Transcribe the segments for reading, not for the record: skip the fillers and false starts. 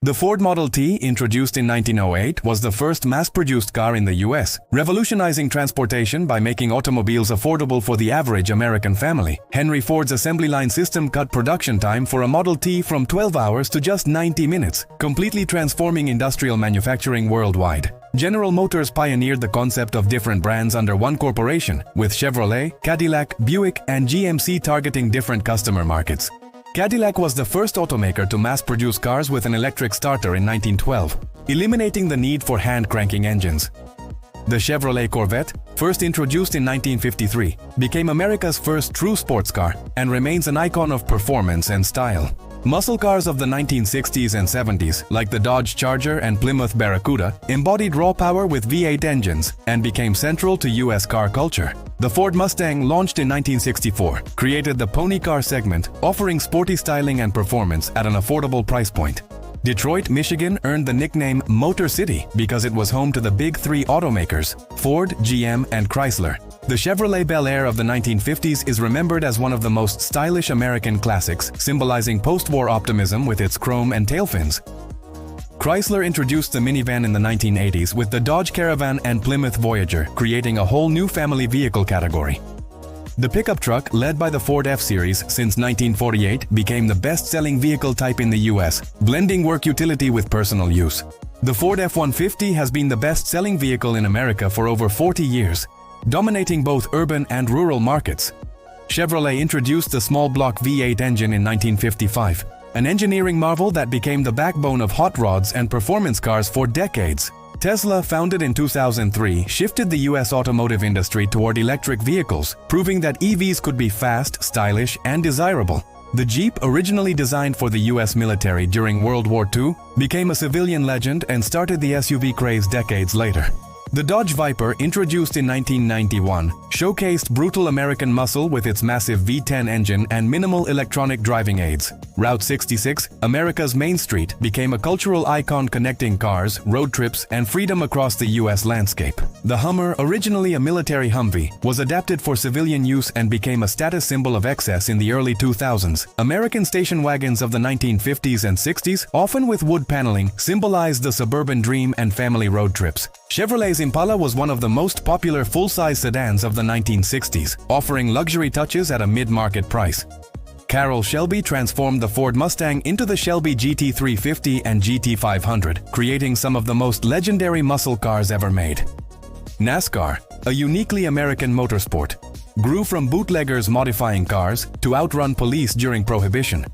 The Ford Model T, introduced in 1908, was the first mass-produced car in the US, revolutionizing transportation by making automobiles affordable for the average American family. Henry Ford's assembly line system cut production time for a Model T from 12 hours to just 90 minutes, completely transforming industrial manufacturing worldwide. General Motors pioneered the concept of different brands under one corporation, with Chevrolet, Cadillac, Buick, and GMC targeting different customer markets. Cadillac was the first automaker to mass-produce cars with an electric starter in 1912, eliminating the need for hand-cranking engines. The Chevrolet Corvette, first introduced in 1953, became America's first true sports car and remains an icon of performance and style. Muscle cars of the 1960s and 70s, like the Dodge Charger and Plymouth Barracuda, embodied raw power with V8 engines and became central to US car culture. The Ford Mustang, launched in 1964, created the pony car segment, offering sporty styling and performance at an affordable price point. Detroit, Michigan earned the nickname Motor City because it was home to the big three automakers, Ford, GM, and Chrysler. The Chevrolet Bel Air of the 1950s is remembered as one of the most stylish American classics, symbolizing post-war optimism with its chrome and tail fins. Chrysler introduced the minivan in the 1980s with the Dodge Caravan and Plymouth Voyager, creating a whole new family vehicle category. The pickup truck, led by the Ford F-Series since 1948, became the best-selling vehicle type in the US, blending work utility with personal use. The Ford F-150 has been the best-selling vehicle in America for over 40 years, dominating both urban and rural markets. Chevrolet introduced the small block V8 engine in 1955, an engineering marvel that became the backbone of hot rods and performance cars for decades. Tesla, founded in 2003, shifted the US automotive industry toward electric vehicles, proving that EVs could be fast, stylish, and desirable. The Jeep, originally designed for the US military during World War II, became a civilian legend and started the SUV craze decades later. The Dodge Viper, introduced in 1991, showcased brutal American muscle with its massive V10 engine and minimal electronic driving aids. Route 66, America's Main Street, became a cultural icon connecting cars, road trips, and freedom across the US landscape. The Hummer, originally a military Humvee, was adapted for civilian use and became a status symbol of excess in the early 2000s. American station wagons of the 1950s and 60s, often with wood paneling, symbolized the suburban dream and family road trips. Chevrolet's Impala was one of the most popular full-size sedans of the 1960s, offering luxury touches at a mid-market price. Carroll Shelby transformed the Ford Mustang into the Shelby GT350 and GT500, creating some of the most legendary muscle cars ever made. NASCAR, a uniquely American motorsport, grew from bootleggers modifying cars to outrun police during Prohibition.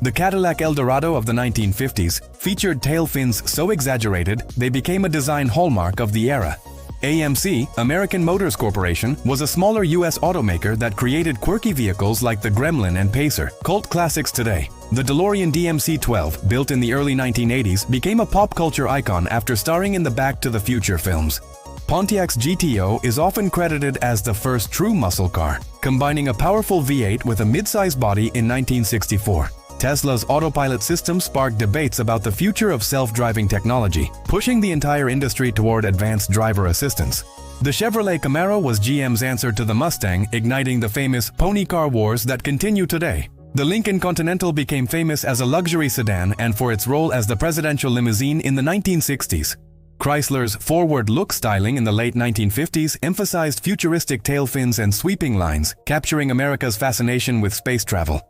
The Cadillac Eldorado of the 1950s featured tail fins so exaggerated they became a design hallmark of the era. AMC, American Motors Corporation, was a smaller US automaker that created quirky vehicles like the Gremlin and Pacer, cult classics today. The DeLorean DMC-12, built in the early 1980s, became a pop culture icon after starring in the Back to the Future films. Pontiac's GTO is often credited as the first true muscle car, combining a powerful V8 with a mid-size body in 1964. Tesla's autopilot system sparked debates about the future of self-driving technology, pushing the entire industry toward advanced driver assistance. The Chevrolet Camaro was GM's answer to the Mustang, igniting the famous pony car wars that continue today. The Lincoln Continental became famous as a luxury sedan and for its role as the presidential limousine in the 1960s. Chrysler's forward-look styling in the late 1950s emphasized futuristic tail fins and sweeping lines, capturing America's fascination with space travel.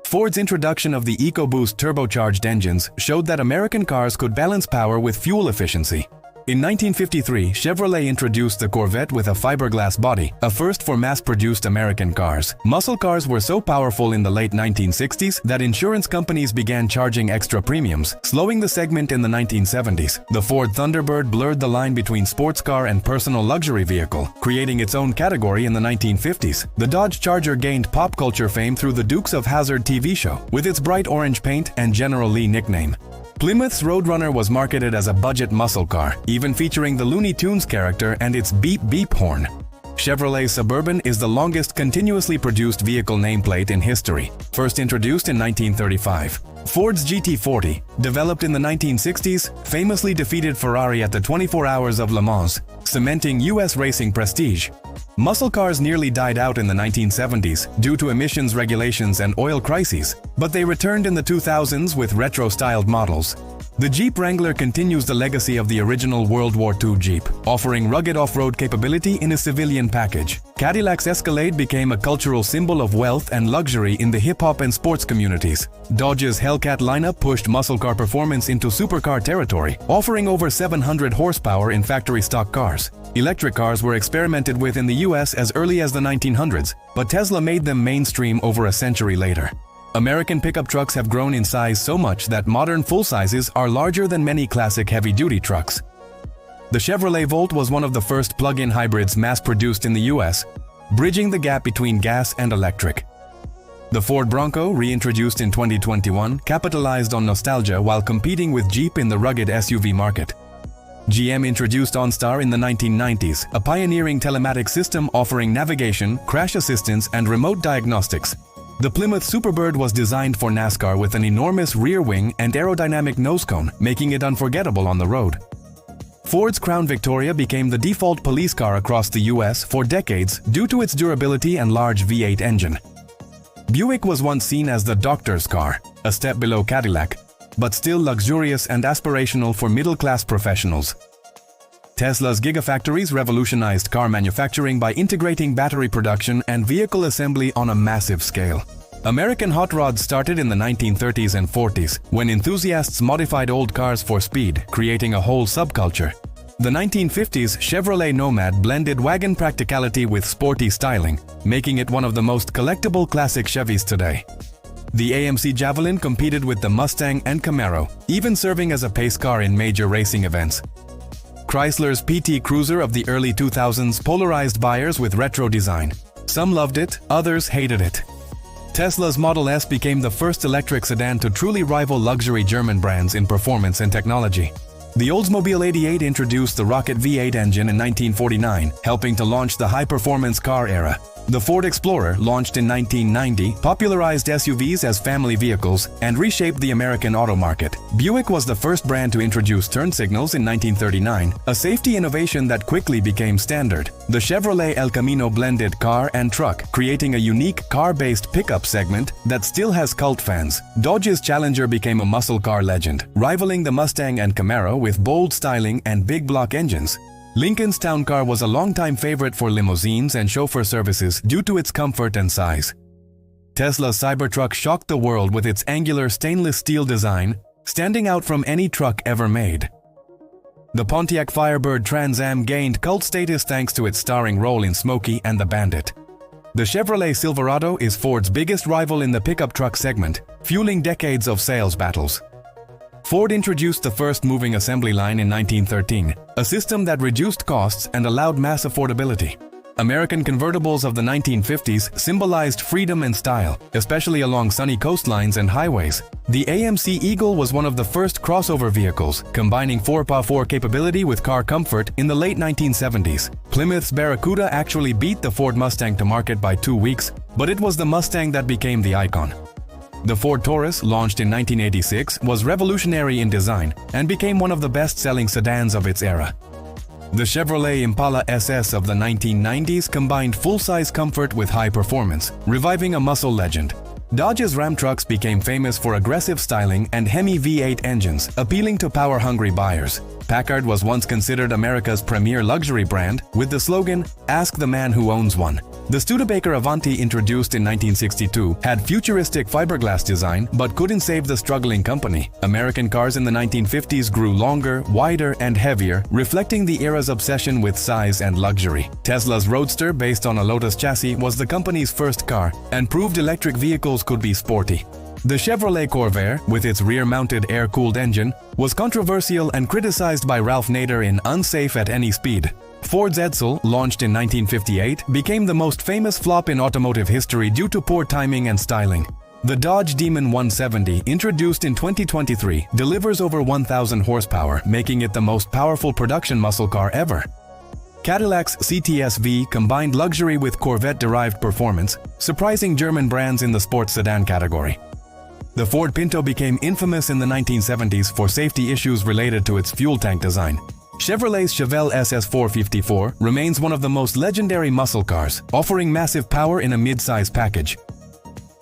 Ford's introduction of the EcoBoost turbocharged engines showed that American cars could balance power with fuel efficiency. In 1953, Chevrolet introduced the Corvette with a fiberglass body, a first for mass-produced American cars. Muscle cars were so powerful in the late 1960s that insurance companies began charging extra premiums, slowing the segment in the 1970s. The Ford Thunderbird blurred the line between sports car and personal luxury vehicle, creating its own category in the 1950s. The Dodge Charger gained pop culture fame through the Dukes of Hazzard TV show, with its bright orange paint and General Lee nickname. Plymouth's Roadrunner was marketed as a budget muscle car, even featuring the Looney Tunes character and its beep-beep horn. Chevrolet Suburban is the longest continuously produced vehicle nameplate in history, first introduced in 1935. Ford's GT40, developed in the 1960s, famously defeated Ferrari at the 24 Hours of Le Mans, cementing US racing prestige. Muscle cars nearly died out in the 1970s due to emissions regulations and oil crises, but they returned in the 2000s with retro-styled models. The Jeep Wrangler continues the legacy of the original World War II Jeep, offering rugged off-road capability in a civilian package. Cadillac's Escalade became a cultural symbol of wealth and luxury in the hip-hop and sports communities. Dodge's Hellcat lineup pushed muscle car performance into supercar territory, offering over 700 horsepower in factory stock cars. Electric cars were experimented with in the US as early as the 1900s, but Tesla made them mainstream over a century later. American pickup trucks have grown in size so much that modern full-sizes are larger than many classic heavy-duty trucks. The Chevrolet Volt was one of the first plug-in hybrids mass-produced in the US, bridging the gap between gas and electric. The Ford Bronco, reintroduced in 2021, capitalized on nostalgia while competing with Jeep in the rugged SUV market. GM introduced OnStar in the 1990s, a pioneering telematics system offering navigation, crash assistance, and remote diagnostics. The Plymouth Superbird was designed for NASCAR with an enormous rear wing and aerodynamic nose cone, making it unforgettable on the road. Ford's Crown Victoria became the default police car across the US for decades due to its durability and large V8 engine. Buick was once seen as the doctor's car, a step below Cadillac, but still luxurious and aspirational for middle-class professionals. Tesla's Gigafactories revolutionized car manufacturing by integrating battery production and vehicle assembly on a massive scale. American hot rods started in the 1930s and 40s, when enthusiasts modified old cars for speed, creating a whole subculture. The 1950s Chevrolet Nomad blended wagon practicality with sporty styling, making it one of the most collectible classic Chevys today. The AMC Javelin competed with the Mustang and Camaro, even serving as a pace car in major racing events. Chrysler's PT Cruiser of the early 2000s polarized buyers with retro design. Some loved it, others hated it. Tesla's Model S became the first electric sedan to truly rival luxury German brands in performance and technology. The Oldsmobile 88 introduced the Rocket V8 engine in 1949, helping to launch the high-performance car era. The Ford Explorer, launched in 1990, popularized SUVs as family vehicles and reshaped the American auto market. Buick was the first brand to introduce turn signals in 1939, a safety innovation that quickly became standard. The Chevrolet El Camino blended car and truck, creating a unique car-based pickup segment that still has cult fans. Dodge's Challenger became a muscle car legend, rivaling the Mustang and Camaro with bold styling and big block engines. Lincoln's Town Car was a longtime favorite for limousines and chauffeur services due to its comfort and size. Tesla's Cybertruck shocked the world with its angular stainless steel design, standing out from any truck ever made. The Pontiac Firebird Trans Am gained cult status thanks to its starring role in Smokey and the Bandit. The Chevrolet Silverado is Ford's biggest rival in the pickup truck segment, fueling decades of sales battles. Ford introduced the first moving assembly line in 1913, a system that reduced costs and allowed mass affordability. American convertibles of the 1950s symbolized freedom and style, especially along sunny coastlines and highways. The AMC Eagle was one of the first crossover vehicles, combining 4x4 capability with car comfort in the late 1970s. Plymouth's Barracuda actually beat the Ford Mustang to market by 2 weeks, but it was the Mustang that became the icon. The Ford Taurus, launched in 1986, was revolutionary in design and became one of the best-selling sedans of its era. The Chevrolet Impala SS of the 1990s combined full-size comfort with high performance, reviving a muscle legend. Dodge's Ram trucks became famous for aggressive styling and Hemi V8 engines, appealing to power-hungry buyers. Packard was once considered America's premier luxury brand, with the slogan, "Ask the man who owns one." The Studebaker Avanti, introduced in 1962, had futuristic fiberglass design but couldn't save the struggling company. American cars in the 1950s grew longer, wider, and heavier, reflecting the era's obsession with size and luxury. Tesla's Roadster, based on a Lotus chassis, was the company's first car and proved electric vehicles could be sporty. The Chevrolet Corvair, with its rear-mounted air-cooled engine, was controversial and criticized by Ralph Nader in Unsafe at Any Speed. Ford's Edsel, launched in 1958, became the most famous flop in automotive history due to poor timing and styling. The Dodge Demon 170, introduced in 2023, delivers over 1,000 horsepower, making it the most powerful production muscle car ever. Cadillac's CTS-V combined luxury with Corvette-derived performance, surprising German brands in the sports sedan category. The Ford Pinto became infamous in the 1970s for safety issues related to its fuel tank design. Chevrolet's Chevelle SS454 remains one of the most legendary muscle cars, offering massive power in a mid-size package.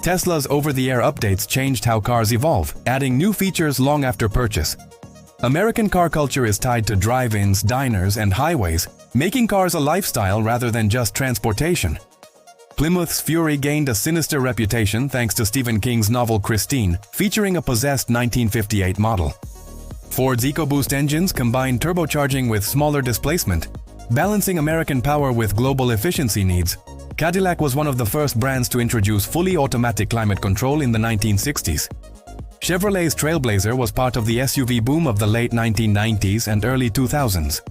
Tesla's over-the-air updates changed how cars evolve, adding new features long after purchase. American car culture is tied to drive-ins, diners, and highways, making cars a lifestyle rather than just transportation. Plymouth's Fury gained a sinister reputation thanks to Stephen King's novel Christine, featuring a possessed 1958 model. Ford's EcoBoost engines combine turbocharging with smaller displacement, balancing American power with global efficiency needs. Cadillac was one of the first brands to introduce fully automatic climate control in the 1960s. Chevrolet's Trailblazer was part of the SUV boom of the late 1990s and early 2000s.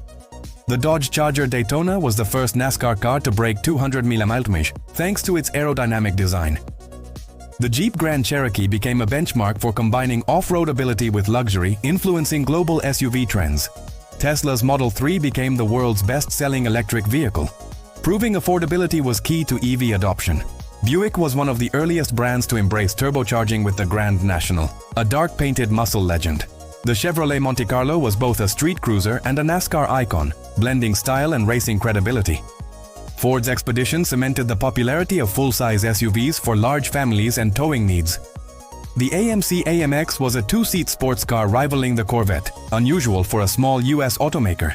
The Dodge Charger Daytona was the first NASCAR car to break 200 mph, thanks to its aerodynamic design. The Jeep Grand Cherokee became a benchmark for combining off-road ability with luxury, influencing global SUV trends. Tesla's Model 3 became the world's best-selling electric vehicle. Proving affordability was key to EV adoption. Buick was one of the earliest brands to embrace turbocharging with the Grand National, a dark-painted muscle legend. The Chevrolet Monte Carlo was both a street cruiser and a NASCAR icon, blending style and racing credibility. Ford's Expedition cemented the popularity of full-size SUVs for large families and towing needs. The AMC AMX was a two-seat sports car rivaling the Corvette, unusual for a small US automaker.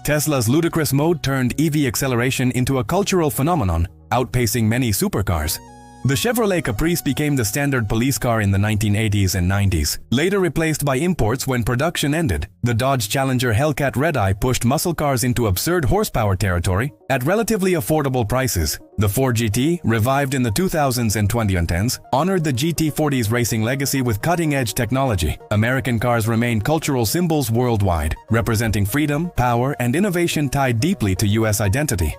Tesla's ludicrous mode turned EV acceleration into a cultural phenomenon, outpacing many supercars. The Chevrolet Caprice became the standard police car in the 1980s and 90s, later replaced by imports when production ended. The Dodge Challenger Hellcat Red-Eye pushed muscle cars into absurd horsepower territory at relatively affordable prices. The Ford GT, revived in the 2000s and 2010s, honored the GT40's racing legacy with cutting-edge technology. American cars remain cultural symbols worldwide, representing freedom, power, and innovation tied deeply to US identity.